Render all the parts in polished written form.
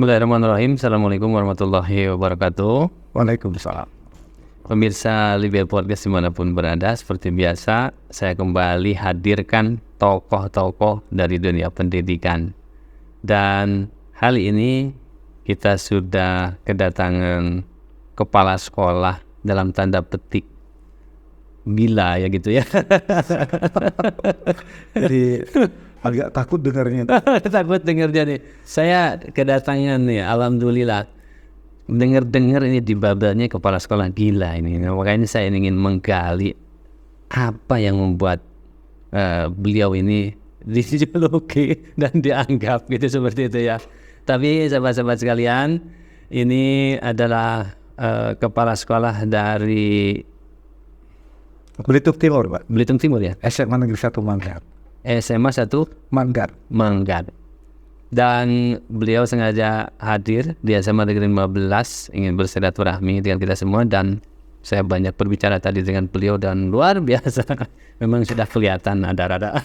Bismillahirrahmanirrahim. Assalamualaikum warahmatullahi wabarakatuh. Waalaikumsalam. Pemirsa Libel Podcast dimanapun berada, seperti biasa saya kembali hadirkan tokoh-tokoh dari dunia pendidikan. Dan kali ini kita sudah kedatangan kepala sekolah dalam tanda petik gila ya gitu ya. Jadi agak takut dengarnya. Takut dengarnya nih. Saya kedatangan nih, alhamdulillah. Dengar ini di babelnya kepala sekolah gila ini. Nah, makanya saya ingin menggali apa yang membuat beliau ini dijuluki dan dianggap gitu seperti itu ya. Tapi sahabat-sahabat sekalian, ini adalah kepala sekolah dari Belitung Timur, Pak. Belitung Timur ya. SMA Negeri 1 Manggar. SMA 1 Manggar. Dan beliau sengaja hadir di SMA Negeri 15 ingin bersilaturahmi dengan kita semua, dan saya banyak berbicara tadi dengan beliau dan luar biasa. Memang sudah kelihatan ada rada.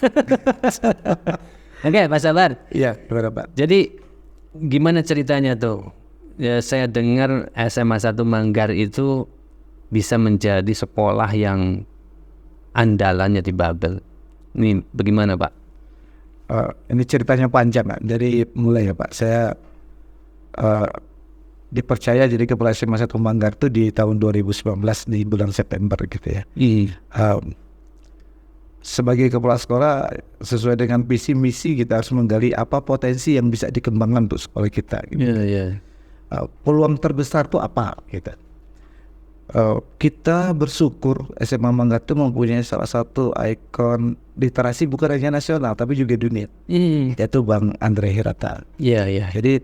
Oke, Pak Sabar. Iya, benar, Pak. Jadi gimana ceritanya tuh? Ya, saya dengar SMA 1 Manggar itu bisa menjadi sekolah yang andalannya di Babel. Ini bagaimana, Pak? Ini ceritanya panjang, Pak. Dari mulai ya, Pak. Saya dipercaya jadi kepala SMA 1 Manggar itu di tahun 2019 di bulan September gitu ya. Sebagai kepala sekolah, sesuai dengan visi misi kita harus menggali apa potensi yang bisa dikembangkan untuk sekolah kita gitu. Peluang terbesar itu apa gitu. Kita bersyukur SMA Manggar itu mempunyai salah satu ikon literasi bukan hanya nasional tapi juga dunia, yaitu Bang Andre Hirata. Jadi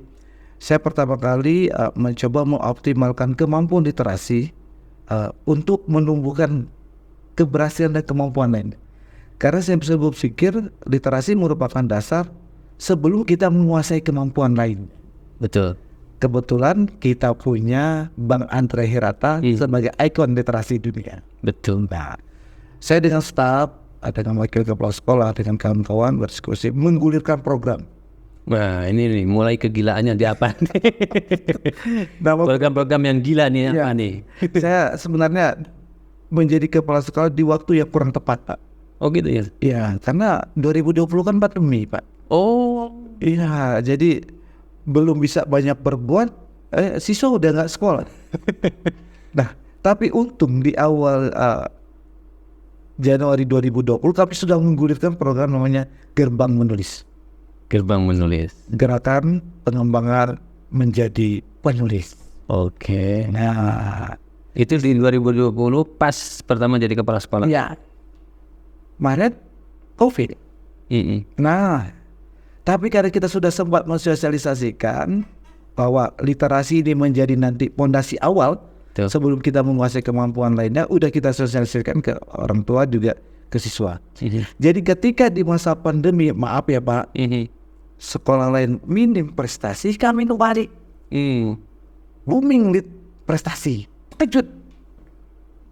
saya pertama kali mencoba mengoptimalkan kemampuan literasi untuk menumbuhkan keberhasilan dan kemampuan lain. Karena saya berpikir literasi merupakan dasar sebelum kita menguasai kemampuan lain. Betul. Kebetulan kita punya Bang Andre Hirata sebagai ikon literasi dunia. Betul. Nah, saya dengan staf, dengan wakil kepala sekolah, dengan kawan-kawan berdiskusi menggulirkan program. Wah, ini nih mulai kegilaannya di apa nih? Program-program yang gila nih apa nih? Saya sebenarnya menjadi kepala sekolah di waktu yang kurang tepat, Pak. Oh gitu ya? Iya, karena 2020 kan pandemi, Pak. Oh. Iya, jadi belum bisa banyak berbuat, siswa udah nggak sekolah. Nah, tapi untung di awal Januari 2020 kami sudah menggulirkan program namanya Gerbang Menulis. Gerbang Menulis. Gerakan pengembangan menjadi penulis. Oke. Nah, itu di 2020 pas pertama jadi kepala sekolah. Ya. Maret COVID. Nah, tapi karena kita sudah sempat mensosialisasikan bahwa literasi ini menjadi nanti pondasi awal sebelum kita menguasai kemampuan lainnya, udah kita sosialisasikan ke orang tua juga ke siswa. Jadi ketika di masa pandemi, maaf ya Pak, sekolah lain minim prestasi, kami kembali booming prestasi. Kejut.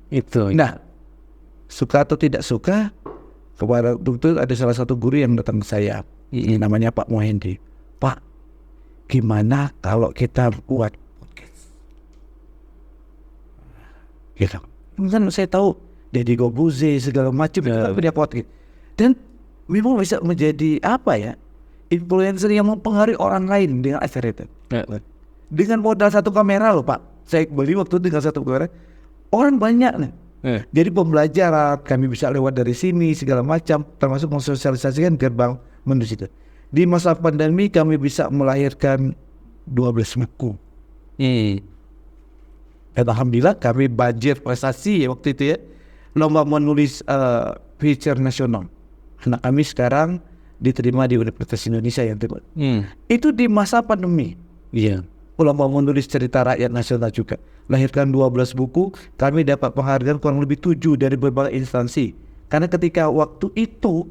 Itu. Nah, suka atau tidak suka, kepada dokter ada salah satu guru yang datang ke saya. Namanya Pak Muhendi. Pak, gimana kalau kita buat podcast? Gitu. Kan saya tahu Deddy Gobuze segala macam itu kan punya podcast. Dan memang bisa menjadi apa ya? Influencer yang mempengaruhi orang lain dengan acara itu. Dengan modal satu kamera loh, Pak. Saya beli waktu itu dengan satu kamera. Orang banyak nih. Jadi pembelajaran kami bisa lewat dari sini segala macam, termasuk mensosialisasikan Gerbang Menulis itu. Di masa pandemi kami bisa melahirkan 12 buku. Dan alhamdulillah kami banjir prestasi waktu itu ya. Lomba menulis feature nasional. Anak kami sekarang diterima di Universitas Indonesia yang terbaik. Itu di masa pandemi. Lomba menulis cerita rakyat nasional juga. Lahirkan 12 buku, kami dapat penghargaan kurang lebih 7 dari berbagai instansi. Karena ketika waktu itu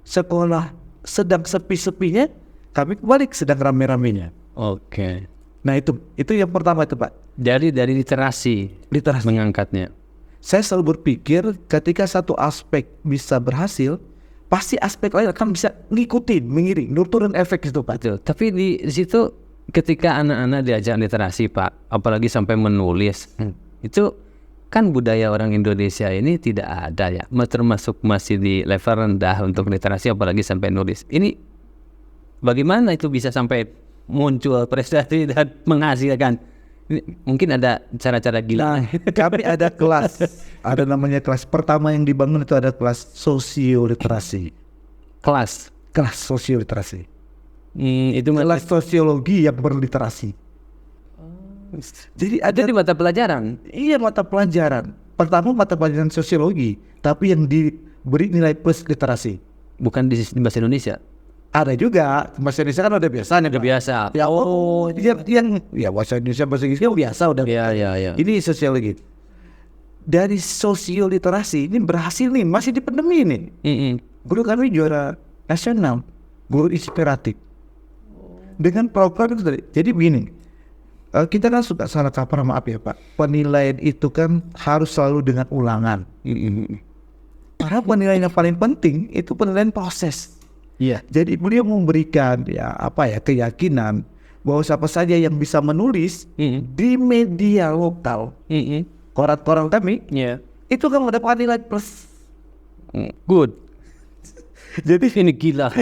sekolah sedang sepi-sepinya, kami balik sedang rame-ramenya. Oke. Nah itu yang pertama itu Pak. Dari literasi mengangkatnya. Saya selalu berpikir ketika satu aspek bisa berhasil, pasti aspek lain akan bisa ngikutin, mengiring, nurturin efek itu Pak. Betul. Tapi di situ ketika anak-anak diajak literasi Pak, apalagi sampai menulis, itu kan budaya orang Indonesia ini tidak ada ya, termasuk masih di level rendah untuk literasi apalagi sampai nulis. Ini bagaimana itu bisa sampai muncul prestasi dan menghasilkan? Ini mungkin ada cara-cara gila. Kami ada kelas, ada namanya kelas pertama yang dibangun itu ada kelas sosioliterasi. Kelas. Kelas sosioliterasi. Itu Kelas sosiologi yang berliterasi. Jadi ada di mata pelajaran. Iya, mata pelajaran. Pertama mata pelajaran sosiologi, tapi yang diberi nilai plus literasi. Bukan di bahasa Indonesia. Ada juga bahasa Indonesia kan udah biasanya. Udah biasa. Ya, yang bahasa Indonesia bahasa Inggris kan biasa udah. Iya. Ini sosiologi. Dari sosioliterasi ini berhasil nih, masih di pandemi nih. Guru kami juara nasional, guru inspiratif. Dengan program itu tadi. Jadi begini, kita kan suka salah kaprah, maaf ya Pak. Penilaian itu kan harus selalu dengan ulangan. Karena penilaian yang paling penting itu penilaian proses. Iya. Jadi beliau memberikan keyakinan bahwa siapa saja yang bisa menulis di media lokal, koran-koran kami, itu kan mendapat nilai plus. Good. Jadi Ini gila.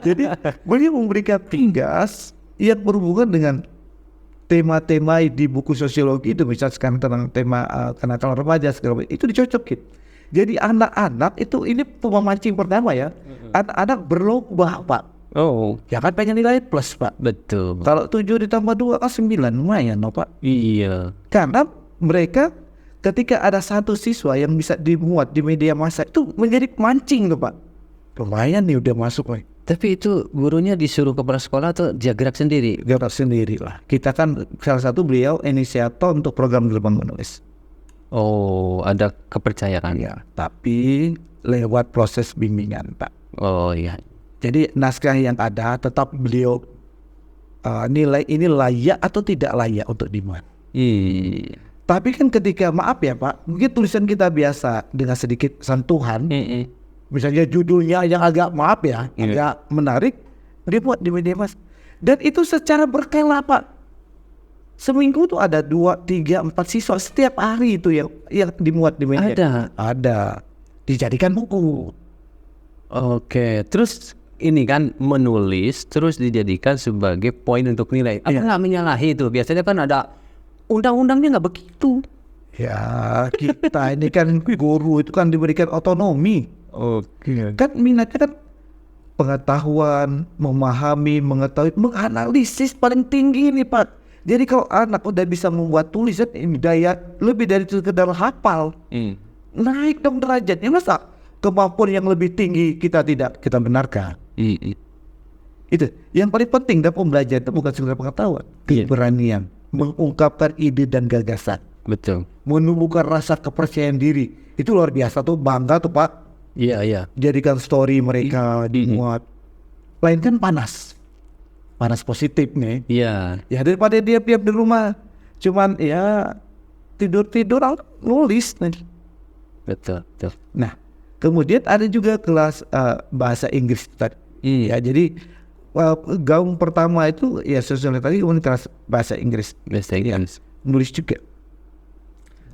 Jadi beliau memberikan tugas yang berhubungan dengan tema-tema di buku sosiologi itu, misalnya sekarang tentang tema kenakalan remaja segala macam, itu dicocokin. Jadi anak-anak itu ini pemancing pertama ya. Anak-anak berlomba Pak. Oh, Ya kan pengen nilai plus Pak. betul. Kalau 7 ditambah 2 kan 9, lumayan no Pak. Iya. Karena mereka ketika ada satu siswa yang bisa dimuat di media massa itu menjadi mancing tuh Pak. Lumayan nih udah masuk nih. Tapi itu gurunya disuruh kepala sekolah atau dia gerak sendiri? Gerak sendiri lah. Kita kan salah satu beliau inisiator untuk program gelombang menulis. Oh, ada kepercayaan. Ya, tapi lewat proses bimbingan Pak. Oh iya. Jadi naskah yang ada tetap beliau nilai ini layak atau tidak layak untuk dimuat. Iya. Tapi kan ketika maaf ya Pak, mungkin tulisan kita biasa dengan sedikit sentuhan, misalnya judulnya yang agak maaf ya, agak menarik, dibuat di media mas. Dan itu secara berkala Pak. Seminggu tuh ada 2, 3, 4 siswa setiap hari itu yang dimuat di media. Ada. Dijadikan buku. Oke, terus ini kan menulis terus dijadikan sebagai poin untuk nilai. Apa nggak menyalahi itu? Biasanya kan ada undang-undangnya nggak begitu. Ya, kita ini kan guru itu kan diberikan otonomi. Oke. Kan minatnya kan pengetahuan, memahami, mengetahui, menganalisis paling tinggi nih Pak. Jadi kalau anak udah bisa membuat tulisan ini daya lebih dari sekedar hafal, naik dong derajatnya. Masa kemampuan yang lebih tinggi kita tidak kita benarkan? Itu yang paling penting dalam pembelajaran itu bukan sekedar pengetahuan, keberanian mengungkapkan ide dan gagasan. Betul. Menumbuhkan rasa kepercayaan diri. Itu luar biasa tuh, bangga tuh Pak. Iya. Jadikan story mereka dimuat. Lain kan panas positif nih. Iya. Ya daripada dia diam di rumah, cuman ya tidur nulis nih. Betul. Nah, kemudian ada juga kelas bahasa Inggris tadi. Ya, jadi gaung pertama itu ya sosialisasi, kemudian kelas bahasa Inggris. Bahasa Inggris. Nulis juga.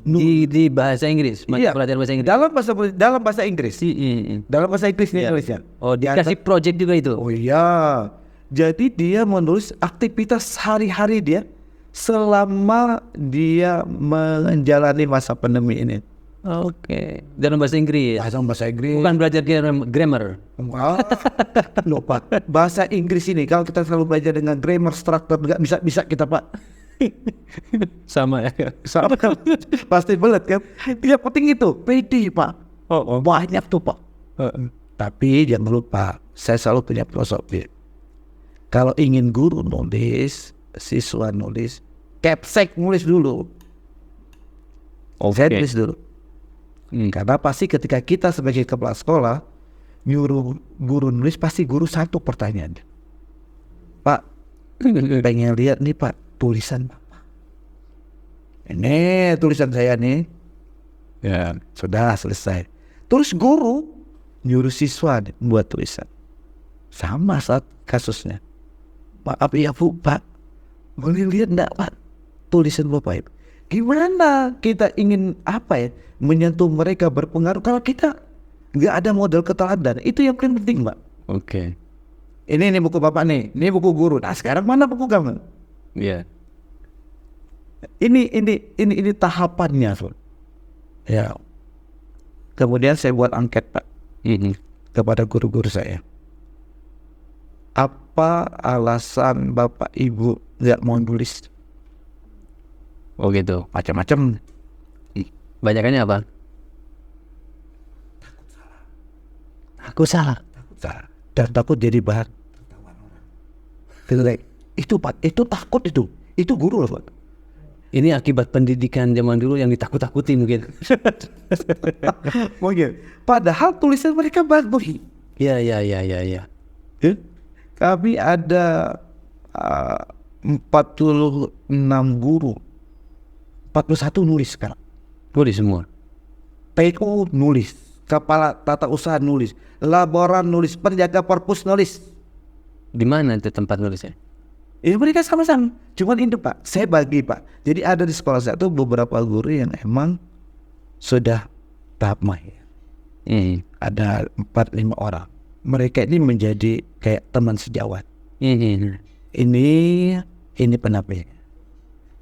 Di bahasa Inggris. Pelajaran bahasa Inggris. Dalam bahasa Inggris. Dalam bahasa Inggris nih nulisnya. Oh, dikasih project juga itu. Oh iya. Jadi dia menulis aktivitas hari-hari dia selama dia menjalani masa pandemi ini. Oke. Dalam bahasa Inggris. Bahasa Inggris. Bukan belajar grammar. Lupa. Bahasa Inggris ini kalau kita selalu belajar dengan grammar structure nggak bisa kita Pak. Sama ya. Sama. Pasti belet kan. Yang penting itu PD Pak. Banyak tuh Pak. Tapi jangan lupa, saya selalu punya filosofi. Kalau ingin guru nulis, siswa nulis, capsek nulis dulu. Saya tulis dulu. Karena pasti ketika kita sebagai kepala sekolah nyuruh guru nulis, pasti guru satu pertanyaan. Pak, pengen lihat nih Pak tulisan Bapak. Ini tulisan saya nih. Ya, sudah selesai. Terus guru nyuruh siswa buat tulisan. Sama saat kasusnya. Maaf ya Bu, Pak, boleh lihat enggak Pak tulisan Bapak Ibu? Gimana kita ingin menyentuh mereka, berpengaruh kalau kita nggak ada model keteladan? Itu yang paling penting Pak. Oke. Ini buku Bapak nih, ini buku guru. Nah sekarang mana buku kamu? Iya. Ini tahapannya Sob. Ya. Kemudian saya buat angket Pak kepada guru-guru saya. Apa alasan Bapak Ibu nggak mau nulis? Oh gitu. Macam-macam. Banyakannya apa? Aku salah. Dan takut jadi bahan jelek. Itu Pak, itu takut itu guru loh Pak. Ini akibat pendidikan zaman dulu yang ditakut-takuti mungkin. Mungkin. Padahal tulisan mereka bagus. Iya. Kami ada 46 guru, 41 nulis sekarang. Nulis semua. PO nulis, kepala tata usaha nulis, laboran nulis, penjaga perpus nulis. Di mana itu tempat nulisnya? Ya mereka sama-sama. Cuman itu Pak, saya bagi Pak. Jadi ada di sekolah saya tuh beberapa guru yang emang sudah tahap mahir. Ada 4-5 orang. Mereka ini menjadi kayak teman sejawat. Ini penapnya.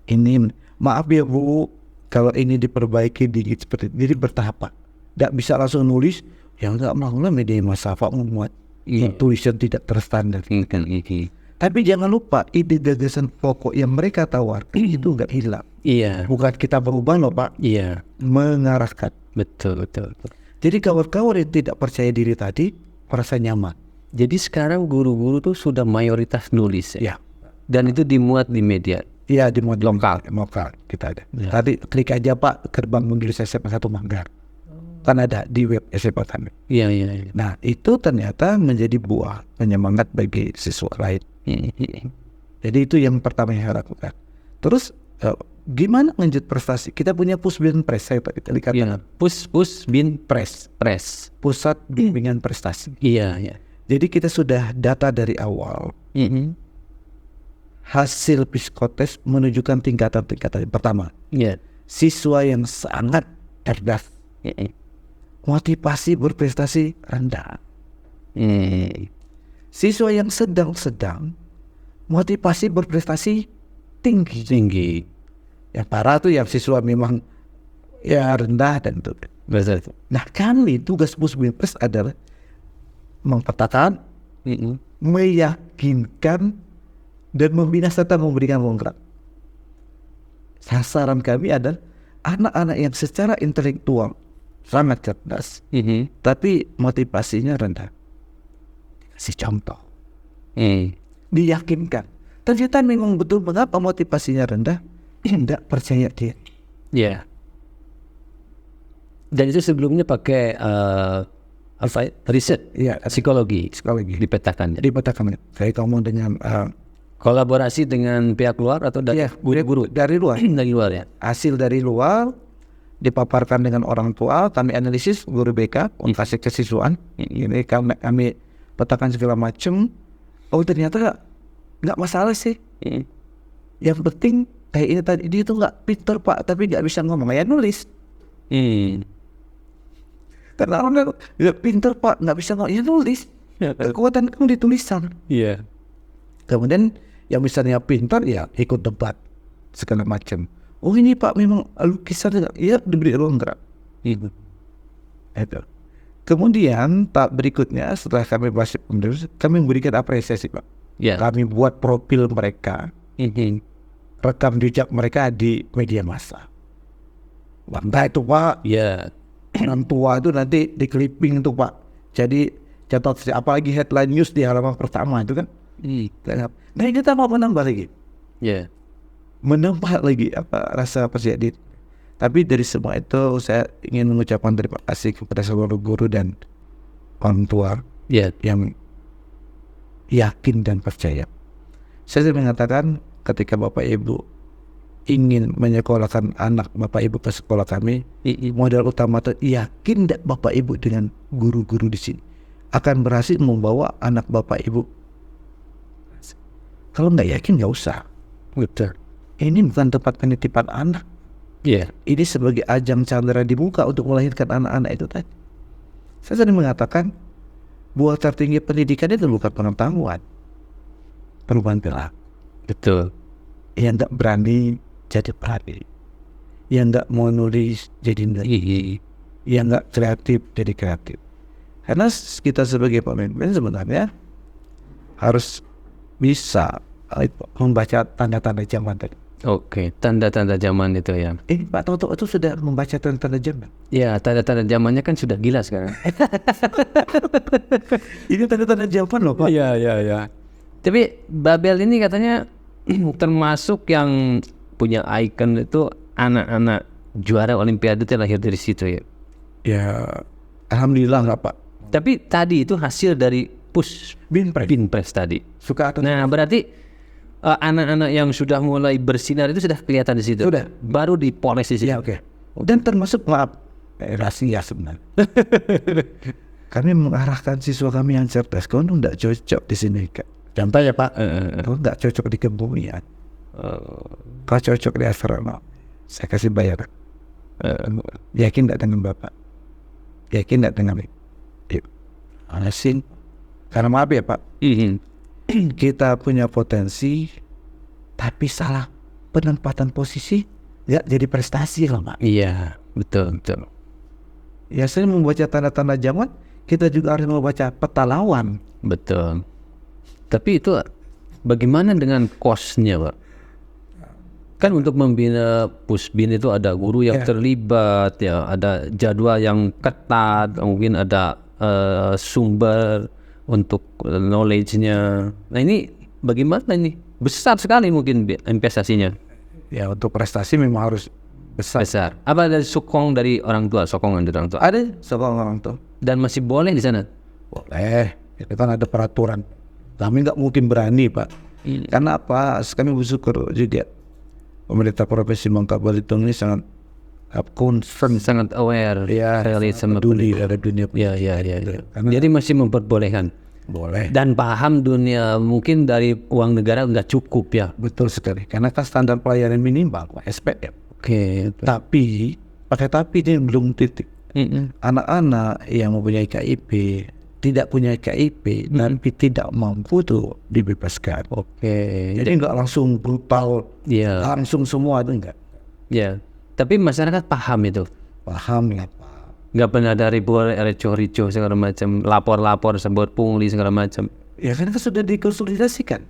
Ini maaf ya Bu, kalau ini diperbaiki dikit seperti ini, jadi bertahap Pak. Nggak bisa langsung nulis, ya nggak mau media masyarakat memuat tulisan tidak terstandar. Tapi jangan lupa ide gagasan pokok yang mereka tawarkan itu nggak hilang. Iya. Bukan kita berubah loh Pak. Iya. Mengarahkan. Betul. Jadi kawan-kawan yang tidak percaya diri tadi merasa nyaman. Jadi sekarang guru-guru tuh sudah mayoritas nulis ya. Ya. Dan itu dimuat di media. Iya di model Lokal kita ada. Ya. Tadi klik aja Pak gerbang menulis SMA 1 Manggar. Kan ada di web SMA kami. Iya. Nah itu ternyata menjadi buah penyemangat bagi siswa lain. Jadi itu yang pertama yang saya lakukan. Terus gimana lanjut prestasi? Kita punya Pusbin Press, saya Pak kita lihat. Iya. Pusbin Press, Pusat Bimbingan Prestasi. Iya. Jadi kita sudah data dari awal. Hasil psikotes menunjukkan tingkatan-tingkatan. Pertama, siswa yang sangat cerdas, motivasi berprestasi rendah. Siswa yang sedang-sedang, motivasi berprestasi tinggi. Yang parah tuh yang siswa memang ya rendah dan itu. Betul. Nah kami tugas Pusbin Press adalah memetakan, meyakinkan, dan membina serta memberikan ruang gerak. Sasaran kami adalah anak-anak yang secara intelektual sangat cerdas, tapi motivasinya rendah. Kasih contoh, diyakinkan. Ternyata memang betul mengapa motivasinya rendah, tidak percaya diri. Iya. Dan itu sebelumnya pakai riset, psikologi dipetakan. Dipetakan. Saya ngomong dengan kolaborasi dengan pihak luar atau dari guru dari luar. Dari luar ya. Hasil dari luar dipaparkan dengan orang tua, kami analisis guru BK, kasih kesiswaan. Ini kami petakan segala macam. Oh ternyata nggak masalah sih. Yang penting kayak ini tadi, dia tuh nggak pinter Pak, tapi nggak bisa ngomong, ya nulis. Karena orang nggak pinter Pak, nggak bisa ngomong, ya nulis. Kekuatan kamu di tulisan. Iya. Kemudian yang misalnya pintar ya ikut debat segala macam. Oh ini Pak memang lukisan, ya diberi ruang gerak. Itu. Kemudian tahap berikutnya setelah kami bahas penulis, kami memberikan apresiasi Pak. Kami buat profil mereka, rekam jejak mereka di media massa. Entah itu Pak, orang tua itu nanti di clipping itu Pak. Jadi catat apalagi headline news di halaman pertama itu kan. Nah kita mau menambah lagi, menambah lagi rasa percaya diri. Tapi dari semua itu saya ingin mengucapkan terima kasih kepada seluruh guru dan orang tua yang yakin dan percaya. Saya mengatakan ketika Bapak Ibu ingin menyekolahkan anak Bapak Ibu ke sekolah kami, modal utama itu yakin tidak Bapak Ibu dengan guru-guru di sini akan berhasil membawa anak Bapak Ibu. Kalau nggak yakin nggak usah. Betul. Ini bukan tempat penitipan anak. Iya. Ini sebagai ajang candera di muka untuk melahirkan anak-anak itu tadi. Saya sering mengatakan buah tertinggi pendidikan itu bukan pengetahuan, perubahan perilaku. Betul. Yang nggak berani jadi berani, yang nggak mau nulis jadi nulis, yang nggak kreatif jadi kreatif. Karena kita sebagai pemimpin sebenarnya harus bisa membaca tanda-tanda zaman tadi. Oke, tanda-tanda zaman itu ya. Pak Toto itu sudah membaca tanda-tanda zaman. Ya, tanda-tanda zamannya kan sudah gila sekarang. Ini tanda-tanda zaman loh Pak. Iya. Tapi Babel ini katanya termasuk yang punya ikon itu anak-anak juara Olimpiade itu lahir dari situ ya. Ya, alhamdulillah nggak Pak. Tapi tadi itu hasil dari Binpres tadi. Suka atau Nah, berarti anak-anak yang sudah mulai bersinar itu sudah kelihatan di situ. Sudah. Baru dipoles di situ. ya oke. Dan termasuk maaf rahasia sebenarnya. Kami mengarahkan siswa kami yang cerdas. Kau nggak cocok di sini Kak. Contoh ya Pak. Kau nggak cocok di kebumian. Kau cocok di asrama. Saya kasih bayar. Yakin nggak dengan Bapak? Yakin nggak dengan Yuk. Alasin. Karena maaf ya Pak. Kita punya potensi, tapi salah penempatan posisi, nggak jadi prestasi lah Pak. Iya, betul. Ya sering membaca tanda-tanda zaman, kita juga harus membaca peta lawan. Betul. Tapi itu bagaimana dengan cost-nya Pak? Kan untuk membina Pusbin itu ada guru yang terlibat, ya, ada jadwal yang ketat, mungkin ada sumber untuk knowledge-nya. Nah ini bagaimana ini? Besar sekali mungkin investasinya. Ya untuk prestasi memang harus besar. Apa dari sokongan dari orang tua? Ada sokongan orang tua. Dan masih boleh di sana? Boleh. Itu kan ada peraturan. Kami nggak mungkin berani Pak. Karena apa? Kami bersyukur juga pemerintah Provinsi Bangka Belitung ini sangat concern, sangat aware, peduli terhadap dunia. Ya. Jadi masih memperbolehkan. Boleh. Dan paham dunia mungkin dari uang negara nggak cukup ya. Betul sekali. Karena kan standar pelayanan minimal, SPM. Oke. Tapi ini belum titik. Anak-anak yang mempunyai KIP, tidak punya KIP, tapi tidak mampu tuh dibebaskan. Oke. Jadi nggak langsung brutal, langsung semua itu enggak. Ya. Tapi masyarakat paham itu. Paham ya Pak. Nggak pernah ada ricu segala macam, lapor sebut pungli segala macam. Ya kan sudah dikonsolidasikan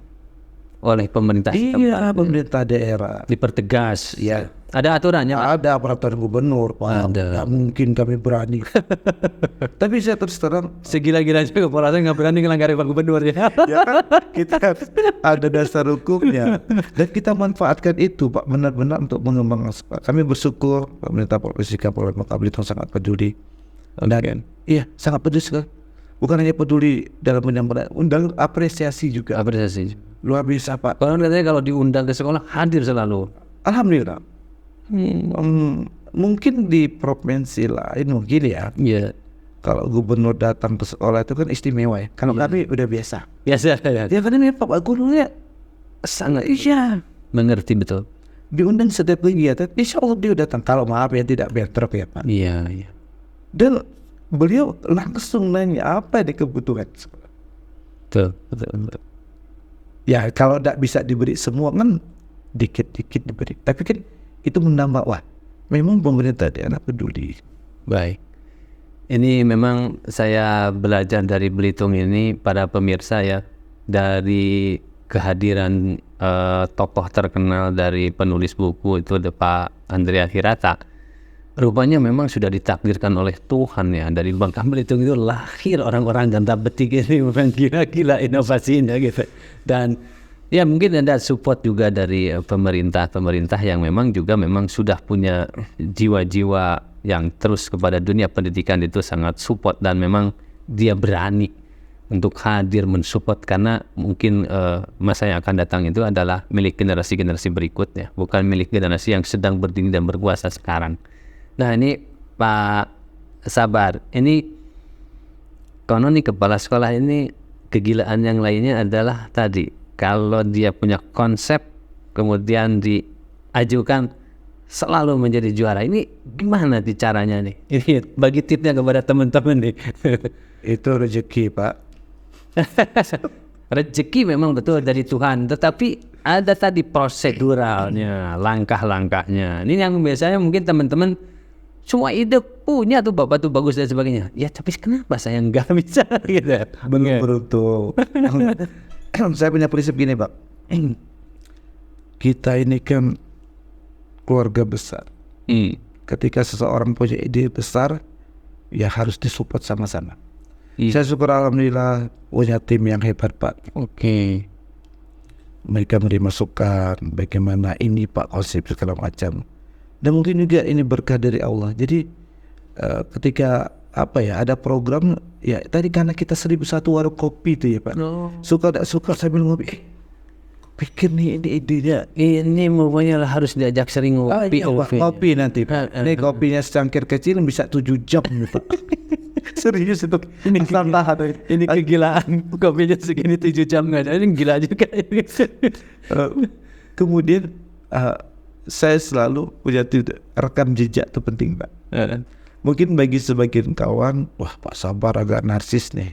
oleh pemerintah. Iya, pemerintah daerah. Dipertegas. Ya. Ada aturannya Pak? Ada peraturan gubernur Pak. Nggak mungkin kami berani. Tapi saya terus terang, segila-gilanya kepala saya nggak berani ngelanggar Pak Gubernur ya. Ya kan? Kita ada dasar hukumnya dan kita manfaatkan itu Pak benar-benar untuk mengembangkan. Kami bersyukur pemerintah Provinsi Kabupaten Bangka Belitung sangat peduli. Dan iya sangat peduli sekali. Bukan hanya peduli dalam undang apresiasi juga. Apresiasi. Luar biasa Pak. Kalau katanya kalau diundang ke sekolah hadir selalu. Alhamdulillah. Mungkin di provinsi lain mungkin ya. Iya. Kalau gubernur datang ke sekolah itu kan istimewa ya. Kalau kami udah biasa. Biasa ya. Ya karena Pak Gubernurnya sangat mengerti betul. Diundang setiap kegiatan, insya Allah dia datang. Kalau maaf ya tidak bentrok ya Pak. Iya. Dan beliau langsung nanya apa di kebutuhan. Betul. Ya kalau tidak bisa diberi semua kan dikit-dikit diberi. Tapi kan itu menambah, wah memang pemerintah daerah peduli. Baik. Ini memang saya belajar dari Belitung ini para pemirsa ya, dari kehadiran tokoh terkenal dari penulis buku itu Pak Andrea Hirata. Rupanya memang sudah ditakdirkan oleh Tuhan ya, dari Bangka Belitung itu lahir orang-orang ganda betik ini memang gila-gila inovasinya gitu. Dan ya mungkin ada support juga dari pemerintah yang memang sudah punya jiwa-jiwa yang terus kepada dunia pendidikan itu sangat support, dan memang dia berani untuk hadir mensupport karena mungkin masa yang akan datang itu adalah milik generasi-generasi berikutnya, bukan milik generasi yang sedang berdiri dan berkuasa sekarang. Nah ini Pak Sabar, ini konon nih kepala sekolah ini kegilaan yang lainnya adalah tadi, kalau dia punya konsep kemudian diajukan selalu menjadi juara. Ini gimana nih caranya nih? Ini bagi tipsnya kepada teman-teman nih. Itu rezeki, Pak. Rezeki memang betul dari Tuhan, tetapi ada tadi proseduralnya, langkah-langkahnya. Ini yang biasanya mungkin teman-teman semua ide punya tuh, bapak tuh bagus dan sebagainya. Ya tapi kenapa saya nggak bisa gitu? Belum beruntung. Saya punya prinsip gini, Pak. Kita ini kan keluarga besar. Ketika seseorang punya ide besar, ya harus disupport sama-sama. Saya syukur alhamdulillah punya tim yang hebat, Pak. Oke. Mereka beri masukan bagaimana ini Pak konsep segala macam. Dan mungkin juga ini berkah dari Allah. Jadi ketika ada program ya tadi karena kita 1001 warung kopi itu ya Pak. Suka tak suka sambil ngopi. Pikir nih ini idenya. Ini maunya harus diajak sering ngopi. Kopi nanti Pak. Ini kopinya secangkir kecil bisa 7 jam nih Pak. Serius itu. Ini kegilaan. Kopinya segini 7 jam nggak ada. Ini gila juga ini. Kemudian saya selalu punya rekam jejak itu penting Pak. Mungkin bagi sebagian kawan, wah Pak Sabar agak narsis nih.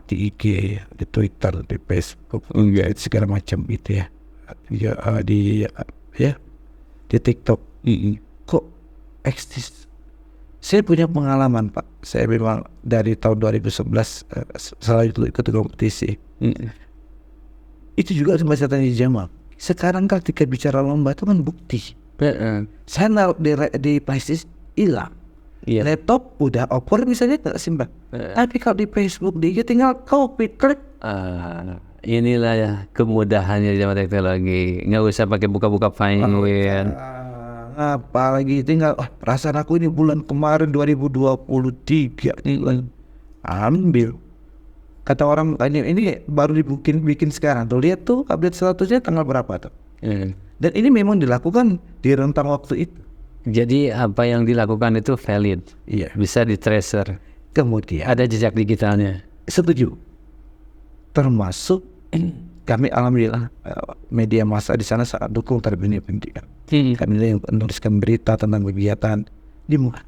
Di IG, di Twitter, di Facebook, segala macam gitu ya. Di TikTok. Kok eksis? Saya punya pengalaman Pak. Saya memang dari tahun 2011 selalu ikut kompetisi. Itu juga sama saya tanya Jamal. Sekarang kan ketika bicara lomba itu kan bukti. Saya naruh di PlayStation hilang. Laptop udah opor misalnya tak simpan. Tapi kalau di Facebook dia tinggal copy klik. Inilah ya kemudahannya di zaman teknologi. Nggak usah pakai buka-buka file. Apalagi tinggal perasaan aku ini bulan kemarin 2023 ambil. Kata orang ini baru bikin sekarang tuh, lihat tuh update statusnya tanggal berapa tuh. Dan ini memang dilakukan di rentang waktu itu. Jadi apa yang dilakukan itu valid. Bisa di tracer. Kemudian ada jejak digitalnya. Setuju. Termasuk kami alhamdulillah media massa di sana sangat dukung terhadap dunia pendidikan. Kami yang menuliskan berita tentang kegiatan dimuat.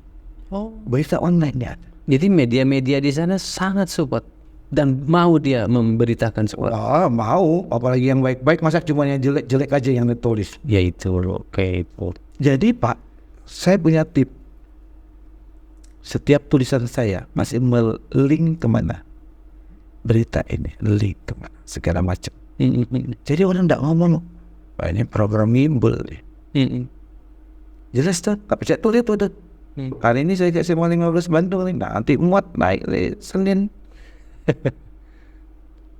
Berita online ya. Jadi media-media di sana sangat support dan mau dia memberitakan support. Mau, apalagi yang baik-baik, masa cuma yang jelek-jelek aja yang ditulis. Ya itu oke. Jadi Pak, saya punya tip. Setiap tulisan saya masih melink kemana berita ini, link kemana, segala macam. Jadi orang tidak ngomong, wah ini program gimbal nih. Jelas tuh, tapi saya tulis tuh. Hari ini saya kasih mau 15 Bandung nih, nanti muat naik Senin.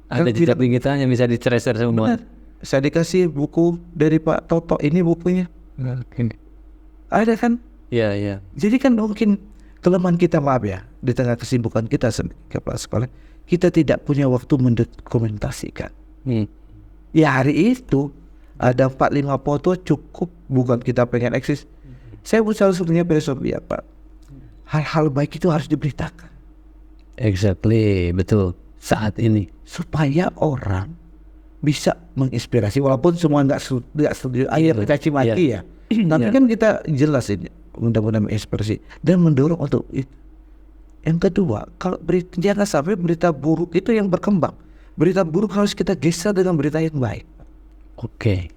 Ada jejak digitalnya bisa di tracer semua. Saya dikasih buku dari Pak Toto, ini bukunya. Ada kan? Iya. Jadi kan mungkin kelemahan kita, maaf ya, di tengah kesibukan kita sebagai kepala sekolah, kita tidak punya waktu mendokumentasikan. Ya hari itu ada 4-5 foto cukup, bukan kita pengen eksis. Saya selalu punya filosofi ya Pak. Hal-hal baik itu harus diberitakan. Exactly, betul. Saat ini supaya orang bisa menginspirasi, walaupun semua nggak setuju air caci maki ya. Tapi kan kita jelas ini mudah-mudahan menginspirasi dan mendorong untuk itu. Yang kedua, kalau jangan sampai berita buruk itu yang berkembang. Berita buruk harus kita geser dengan berita yang baik. Oke.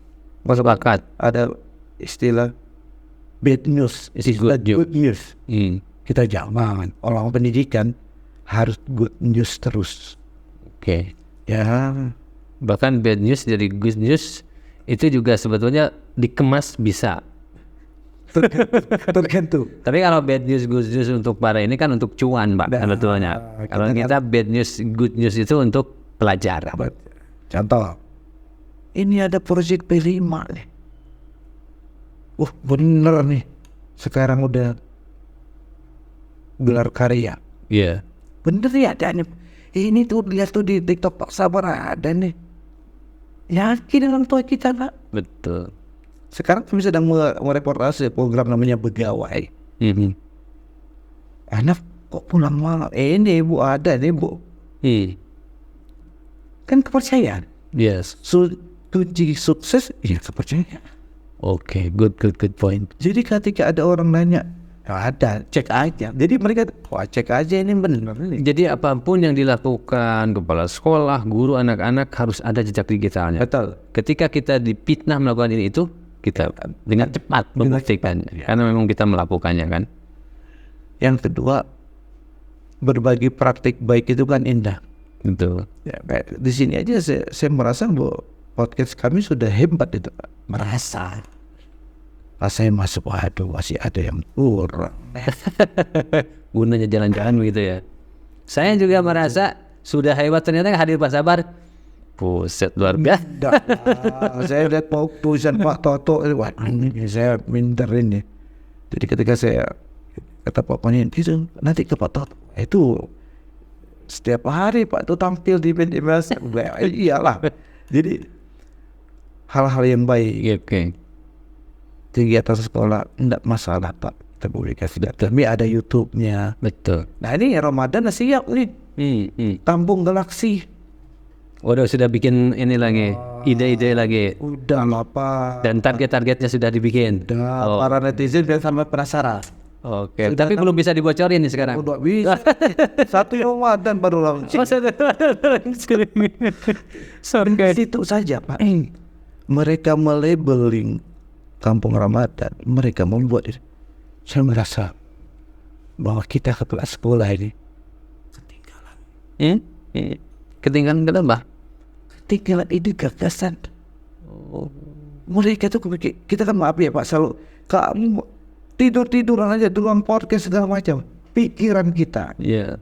Sepakat. Ada istilah bad news, istilah good news. Kita jangan, orang pendidikan harus good news terus. Oke. Ya. Bahkan bad news dari good news itu juga sebetulnya dikemas bisa. Tergantung. Tapi kalau bad news good news untuk para ini kan untuk cuan Pak sebetulnya. Kalau kita bad news good news itu untuk pelajaran. Contoh, ini ada proyek P5 nih. Bener nih. Sekarang udah gelar karya. Iya. Bener ya ada nih. Ini tuh lihat tuh di TikTok Pak Sabar ada nih. Yakin orang tua kita Pak. Betul. Sekarang kami sedang mereportase program namanya Begawai. Anak kok pulang malam? Ini Bu ada nih Bu. Kan kepercayaan. Yes. kunci sukses ya kepercayaan. Oke, good point. Jadi ketika ada orang nanya, ya ada, cek aja. Jadi mereka, wah cek aja ini benar nih. Jadi apapun yang dilakukan kepala sekolah, guru, anak-anak harus ada jejak digitalnya. Betul. Ketika kita dipitnah melakukan ini itu, kita dengan cepat membuktikan, karena memang kita melakukannya kan. Yang kedua, berbagi praktik baik itu kan indah. Betul. Ya, kayak di sini aja saya merasa bahwa podcast kami sudah hebat itu, Pak. Merasa. Rasanya masuk, waduh masih ada yang kurang. Gunanya jalan-jalan begitu ya. Saya juga merasa sudah hebat, ternyata hadir Pak Sabar. Buset, luar biasa. Saya lihat tulisan Pak Toto, waduh ini saya minter ini. Jadi ketika saya kata Pak Koni, itu nanti ke Pak Toto, itu setiap hari Pak itu tampil di media. Iyalah. Jadi hal-hal yang baik. Oke. Kegiatan sekolah enggak masalah Pak, kita publikasi data. Kami ada YouTube-nya. Betul. Nah ini Ramadan siap nih. Kampung Galaksi. Udah sudah bikin ini lagi, ide-ide lagi. Udah lah Pak. Dan target-targetnya sudah dibikin. Udah, para netizen dan sampai penasaran. Oke, tapi belum bisa dibocorin nih sekarang. Udah bisa. Satu Ramadan baru launching. Sorry guys. Itu saja Pak. Mereka melabeling Kampung Ramadan, mereka membuat itu. Saya merasa bahwa kita kepala sekolah ini ketinggalan. Ketinggalan kenapa? Ketinggalan ide gagasan. Mereka tuh kita kan maaf ya Pak, selalu kamu tidur-tiduran aja di ruang podcast segala macam. Pikiran kita. Iya.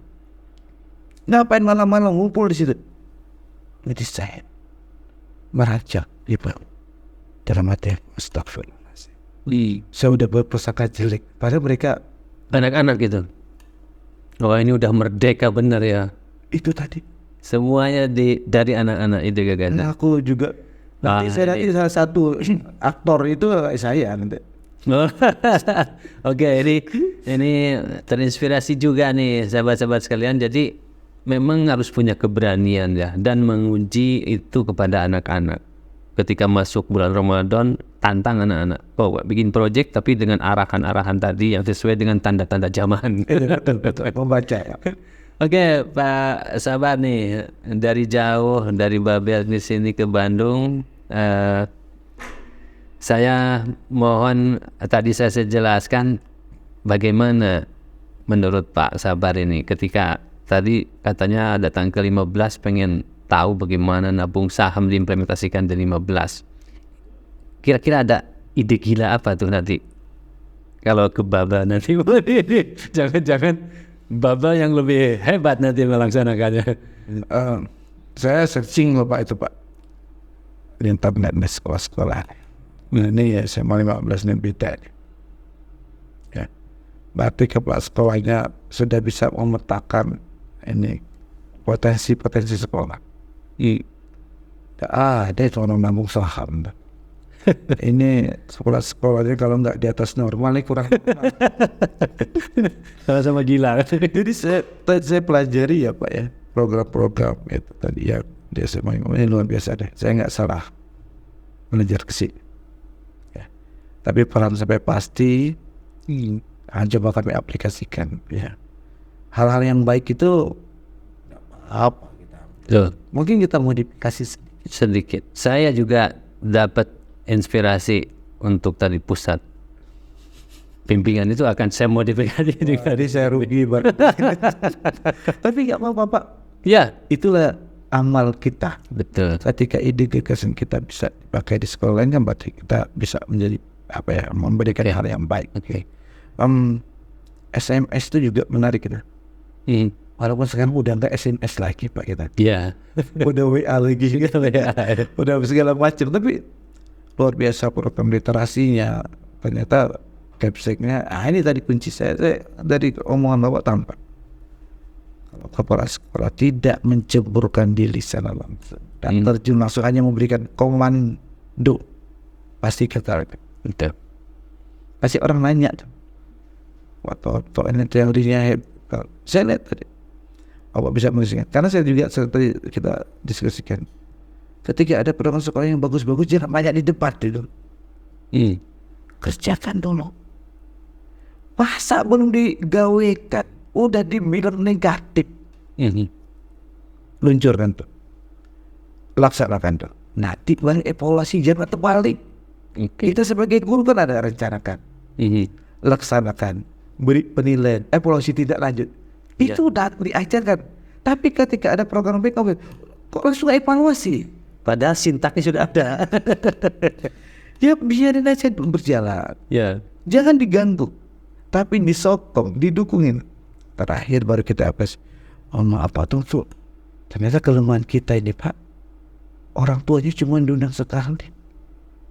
Ngapain malam-malam ngumpul di situ? Jadi saya merancang di dalam hati, astagfirullahaladzim. Saya udah berprasangka jelek. Padahal mereka Anak-anak gitu. Oh ini udah merdeka bener ya. itu tadi. Semuanya dari anak-anak ide gagasan. Nah, aku juga nanti saya nanti salah satu aktor itu saya nanti. Oke, ini terinspirasi juga nih sahabat-sahabat sekalian. Jadi memang harus punya keberanian ya, dan menguji itu kepada anak-anak. Ketika masuk bulan Ramadan, tantang anak-anak. Oh, bikin project tapi dengan arahan-arahan tadi yang sesuai dengan tanda-tanda zaman. Betul. Membaca ya. Oke, Pak Sabar nih, dari jauh dari Babel di sini ke Bandung. Saya mohon tadi saya jelaskan bagaimana menurut Pak Sabar ini ketika tadi katanya datang ke 15 pengen tahu bagaimana nabung saham diimplementasikan di 15. Kira-kira ada ide gila apa tuh nanti? Kalau ke Baba nanti jangan-jangan Baba yang lebih hebat nanti melaksanakannya. Saya searching loh Pak itu Pak di internet di sekolah-sekolah. Nah ini ya SMA 15 ini beda nih. Ya. Berarti kepala sekolahnya sudah bisa memetakan ini potensi sekolah. Ada itu orang nabung saham. Ini sekolah-sekolahnya kalau nggak di atas normal ini kurang. Sama-sama gila. Jadi saya pelajari ya Pak ya program-program itu tadi ya di SMA ini luar biasa deh. Saya nggak salah belajar ke sini. Ya. Tapi peran sampai pasti coba kami aplikasikan ya. Hal-hal yang baik itu apa? Mungkin kita modifikasi sedikit. Saya juga dapat inspirasi untuk tadi pusat bimbingan itu akan saya modifikasi. Jadi saya rugi banget. Tapi nggak apa-apa Pak. Ya, itulah amal kita. Betul. Ketika ide gagasan kita bisa dipakai di sekolah lain kan berarti kita bisa menjadi apa ya, memberikan hal yang baik. Oke. SMS itu juga menarik gitu. Walaupun sekarang udah nggak SMS lagi Pak kita. Iya. Udah WA lagi gitu ya. Udah segala macam. Tapi luar biasa program literasinya. Ternyata capseknya. Ini tadi kunci saya dari omongan Bapak tampak. Kalau kepala sekolah tidak menceburkan diri secara langsung dan terjun langsung hanya memberikan komando, pasti ketarik. Betul. Pasti orang nanya tuh. Waktu ini teorinya hebat. Saya lihat tadi. Apa bisa mengisikan? Karena saya juga seperti kita diskusikan. ketika ada program sekolah yang bagus-bagus, jangan banyak di debat dulu. Kerjakan dulu. Masa belum digawekan, udah dibilang negatif. Luncurkan tuh, laksanakan tuh. Nanti baru evaluasi, jangan terbalik. Kita sebagai guru kan ada rencanakan, laksanakan, beri penilaian, evaluasi tidak lanjut. Itu udah diajarkan. Tapi ketika ada program BKW, kok langsung evaluasi? Padahal sintaknya sudah ada. Ya biarin aja berjalan. Jangan diganggu, tapi disokong, didukungin. Terakhir baru kita apa? Oh maaf Pak Tungsu, ternyata kelemahan kita ini Pak, orang tuanya cuma diundang sekali.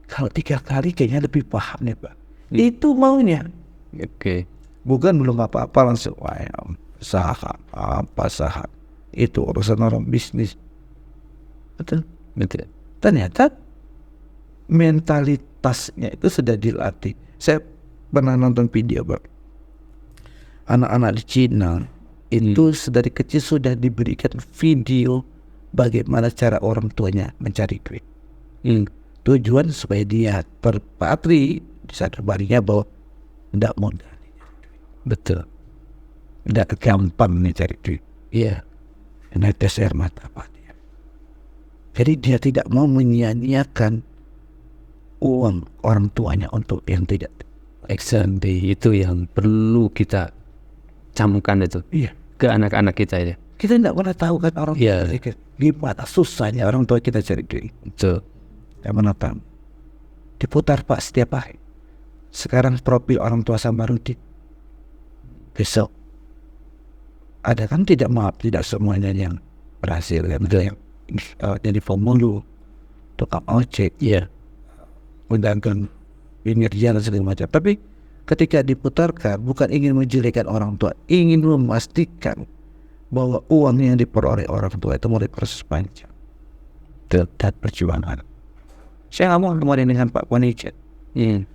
Kalau 3 kali kayaknya lebih paham nih Pak. Itu maunya. Bukan belum apa-apa langsung saham, saham. Itu urusan orang bisnis. Betul. Ternyata mentalitasnya itu sudah dilatih. Saya pernah nonton video Pak, anak-anak di Cina itu dari kecil sudah diberikan video bagaimana cara orang tuanya mencari duit. Tujuan supaya dia terpatri, disadar barinya bahwa tidak mudah. Betul. Tidak gampang nih cari duit. Netes air mata Pak dia. Jadi dia tidak mau menyia-nyiakan uang orang tuanya untuk yang tidak. Exactly, itu yang perlu kita camkan itu ke anak-anak kita ya. Kita tidak pernah tahu kan orang tua kita gimana susahnya orang tua kita cari duit. Betul. Tidak pernah tahu. Diputar Pak setiap hari. Sekarang profil orang tua Samarudin. Besok ada kan tidak semuanya yang berhasil ya. Ada yang jadi pemulung, tukang ojek, undangan kinerja dan segala macam. Tapi ketika diputarkan bukan ingin menjelekan orang tua, ingin memastikan bahwa uang yang diperoleh orang tua itu mulai proses panjang dan perjuangan. Saya ngomong kemarin dengan Pak Panijet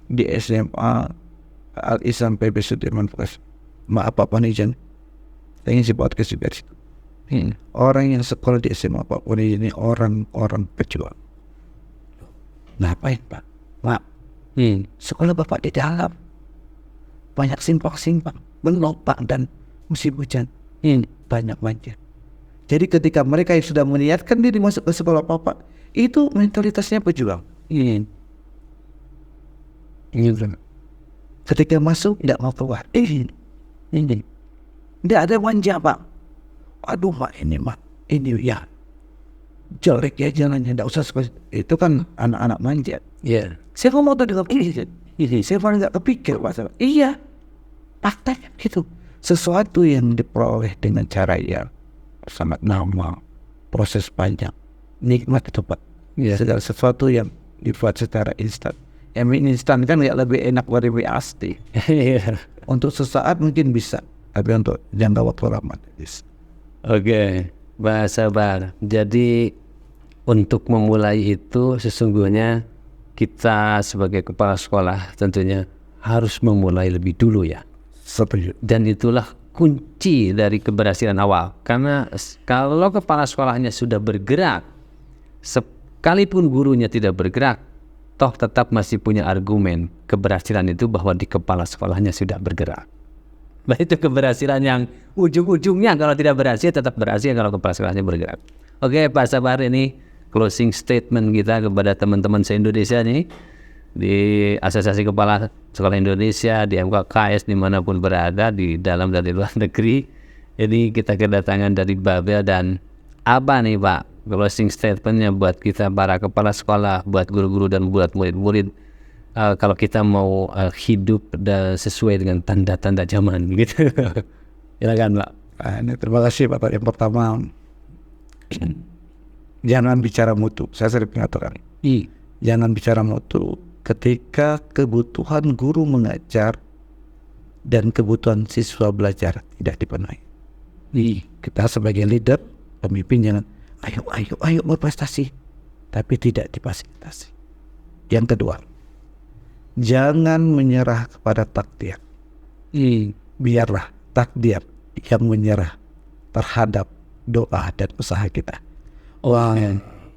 di SMA Al-Islam PB Sudirman Plus. Maaf Pak Panijet, saya ingin si podcast juga di situ. Orang yang sekolah di SMA Pak Panijet ini orang-orang pejuang. Ngapain Pak? Maaf. Sekolah Bapak di dalam banyak simpang-simpang, berlobang dan musim hujan banyak banjir. Jadi ketika mereka yang sudah meniatkan diri masuk ke sekolah Bapak, itu mentalitasnya pejuang. Ketika masuk tidak mau keluar. Tidak ada manja Pak. Aduh Pak ini ya jelek ya jalannya, tidak usah sekolah. Itu kan anak-anak manja. Saya mau tahu dengan saya paling nggak kepikir Pak. Iya, prakteknya gitu. Sesuatu yang diperoleh dengan cara yang sangat lama, proses panjang, nikmat itu Pak. Segala sesuatu yang dibuat secara instan. Yang instan kan nggak lebih enak dari asli. Untuk sesaat mungkin bisa, tapi untuk jangka waktu lama. Pak Sabar. Jadi untuk memulai itu sesungguhnya kita sebagai kepala sekolah tentunya harus memulai lebih dulu ya. Setuju. Dan itulah kunci dari keberhasilan awal. Karena kalau kepala sekolahnya sudah bergerak, sekalipun gurunya tidak bergerak, toh tetap masih punya argumen keberhasilan itu bahwa di kepala sekolahnya sudah bergerak. Nah itu keberhasilan yang ujung-ujungnya kalau tidak berhasil tetap berhasil kalau kepala sekolahnya bergerak. Pak Sabar, ini closing statement kita kepada teman-teman se-Indonesia nih di Asosiasi Kepala Sekolah Indonesia, di MKKS dimanapun berada di dalam dan di luar negeri. Ini kita kedatangan dari Babel dan apa nih Pak closing statementnya buat kita para kepala sekolah, buat guru-guru dan buat murid-murid kalau kita mau hidup dan sesuai dengan tanda-tanda zaman gitu. Silakan Pak. Terima kasih Bapak. Yang pertama, jangan bicara mutu. Saya sering mengatakan jangan bicara mutu ketika kebutuhan guru mengajar dan kebutuhan siswa belajar tidak dipenuhi. Kita sebagai leader, pemimpin jangan ayo berprestasi tapi tidak difasilitasi. Yang kedua, jangan menyerah kepada takdir. Biarlah takdir yang menyerah terhadap doa dan usaha kita.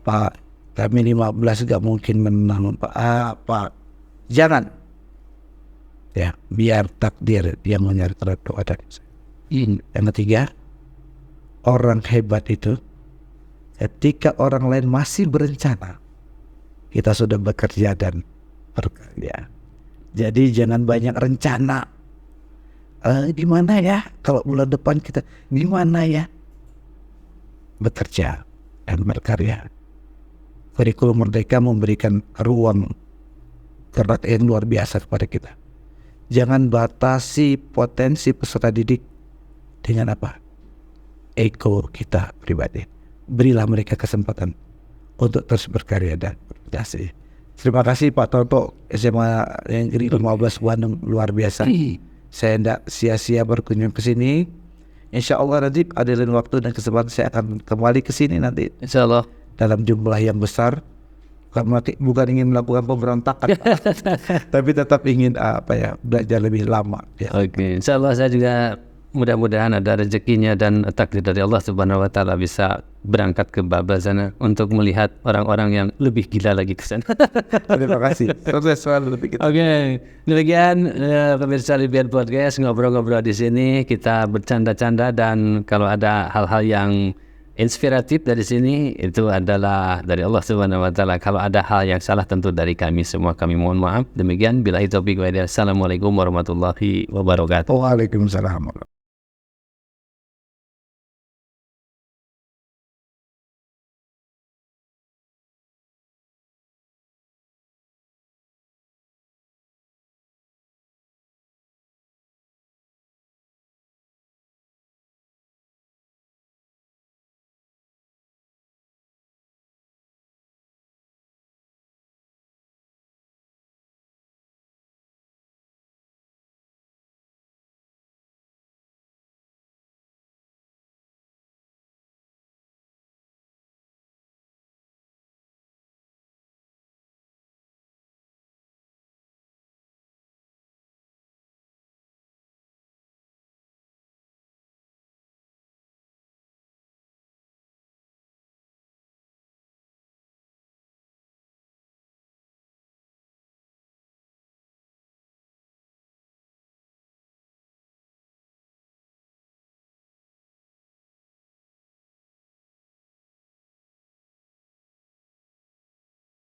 Pak, Kami 15 gak mungkin menang apa. Jangan. Ya, biar takdir yang menyertai kepada kita. Yang ketiga, orang hebat itu ketika orang lain masih berencana, kita sudah bekerja dan berkarya. Jadi jangan banyak rencana. Gimana ya kalau bulan depan kita, gimana ya? Bekerja dan berkarya. Kurikulum Merdeka memberikan ruang gerak yang luar biasa kepada kita. Jangan batasi potensi peserta didik dengan apa? Ego kita pribadi. Berilah mereka kesempatan untuk terus berkarya dan berprestasi. Terima kasih Pak Toto, SMA Negeri 15 Bandung, luar biasa. Saya tidak sia-sia berkunjung ke sini. Insya Allah nanti ada lain waktu dan kesempatan saya akan kembali ke sini nanti. Insya Allah. Dalam jumlah yang besar. Bukan ingin melakukan pemberontakan, tapi tetap ingin belajar lebih lama. Ya. Oke, Insya Allah saya juga mudah-mudahan ada rezekinya dan takdir dari Allah Subhanahu Wa Taala bisa berangkat ke Babel sana untuk melihat orang-orang yang lebih gila lagi ke sana. Terima kasih. Oke, demikian pemirsa Libyan Podcast, ngobrol-ngobrol di sini, kita bercanda-canda, dan kalau ada hal-hal yang inspiratif dari sini itu adalah dari Allah Subhanahu Wa Taala. Kalau ada hal yang salah tentu dari kami semua, kami mohon maaf. Demikian, billahi taufiq wa hidayah. Assalamualaikum warahmatullahi wabarakatuh. Waalaikumsalam.